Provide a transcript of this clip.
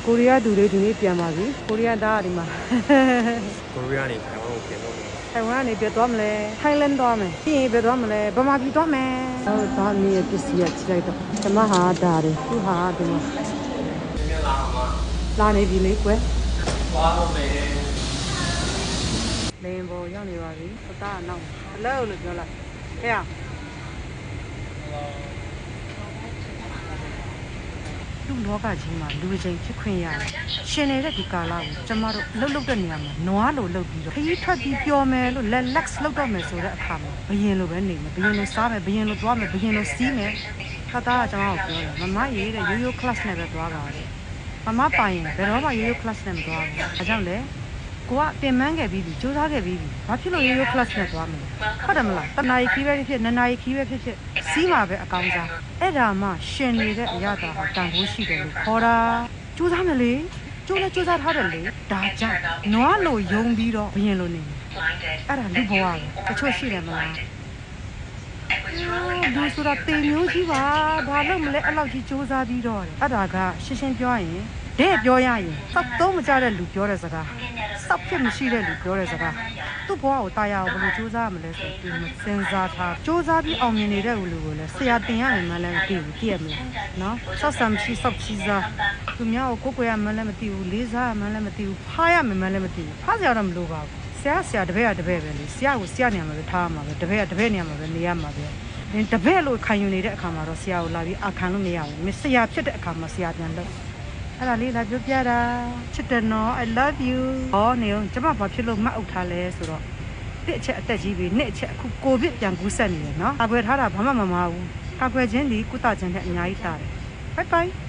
ကိုရီးယားသူတွေဒီနေ့ပြန်ပါပြီကိုရီးယားသားဒီမှာကိုရီးယားနေထိုင်ဝမ်ကိုပြန်တော့ထိုင်ဝမ်ကနေပြန်သွားမလဲထိုင်းလန်းသွားမယ်ပြီးရင်ပြန်သွားမလဲဗမာပြည်သွားမယ်ဟုတ်သားမီးရဲ့ပစ္စည်းကချိလိုက်တော့ကျမဟာဒါတွေသူ့ဟာဒီမှာလာနေပြီလေကွယ်သွားတော့မယ်လင်းပေါ်ရောက်နေပါပြီအသားကနောက်အလဲလို့ပြောလိုက်ဟဲ့လူလောကကြီးမှာလူချင်းဖြစ်ခွင့်ရတယ်ရှင်နေတဲ့ဒီကာလကိုကျမတို့လှုပ်လှုပ်တဲ့နေရာမှာနွားလိုလှုပ်ပြီးတော့ခရီးထွက်ပြီးပျော်မယ်လို့ relax လုပ်တော့မယ်ဆိုတဲ့အခါမှာဘယင်လိုပဲနေမယ်ဘယင်လိုစားမယ်ဘယင်လိုသွားမယ်ဘယင်လိုစီးမယ်ခါသားကကျမကိုပြောတယ်မမရေးတဲ့ရိုးရိုး class နဲ့ပဲသွားတာတဲ့မမပိုင်ရင်ဘယ်တော့မှရိုးရိုး class နဲ့မသွားဘူးအဲကြောင့်လေကိုကတင်မန်းခဲ့ပြီးပြီစူးစမ်းခဲ့ပြီးပြီဘာဖြစ်လို့ရိုးရိုး class နဲ့သွားမလဲဟုတ်တယ်မလားတနားရီခီးပဲဖြစ်နှစ်နာရီခီးပဲဖြစ်စီးမှာပဲအကောင်းစားအဲ့ဒါမှရှင်နေတဲ့အရာတာတန်ဖိုးရှိတယ်လို့ခေါ်တာစူးစမ်းမယ်လေကျိုးနဲ့စူးစမ်းထားတယ်လေဒါကြောင့်နွားလိုယုံပြီးတော့ဘယင်လိုနေအဲ့ဒါလူဘဝပဲတချို့ရှိတယ်မလားလူဆိုတာတေမျိုးကြီးပါဘာလို့မလဲအဲ့လောက်ကြီးစူးစမ်းပြီးတော့အဲ့ဒါကရှင်းရှင်းပြောရင်တဲ့ပြောရရင်စောက်သုံးမကြတဲ့လူပြောတဲ့စကားစောက်ဖြစ်မရှိတဲ့လူပြောတဲ့စကားသူ့ဘဝကိုတာယာအောင်ဘယ်လိုစူးစမ်းမလဲဆိုသူမစဉ်းစားထားစူးစမ်းပြီးအောင်မြင်နေတဲ့လူကိုလည်းဆရာတင်ရမယ်မလဲမသိဘူးသိရမလားနော်စောက်ဆမ်ရှိစောက်ချီစားသူများကိုကိုယ်ရမှလည်းမသိဘူးလေးစားမှလည်းမသိဘူးဖားရမယ်မှလည်းမသိဘူးဖားစရာတော့မလိုပါဘူးဆရာတပည့်ကတပည့်ပဲလေဆရာကိုဆရာနေရာမှာပဲထားရမှာပဲတပည့်ကတပည့်နေရာမှာပဲနေရမှာပဲတပည့်လို့ခံယူနေတဲ့အခါမှာတော့ဆရာကိုလာပြီးအခမ်းလို့မရဘူးဆရာဖြစ်တဲ့အခါမှာဆရာပြန်လို့အဲ့ဒါလေးလာပြောပြတာချစ်တယ်နော် I love you ဟောနေကျမဘာဖြစ်လို့မှတ်အုပ်ထားလဲဆိုတော့တစ်အချက်အသက်ကြီးပြီနှစ်အချက်အခုကိုဗစ်ပြန်ကူးဆက်နေတယ်နော်အကွယ်ထားတာဘာမှမမဘူးအကွယ်ချင်းဒီကုသချင်းနဲ့အများကြီးတာတယ် bye bye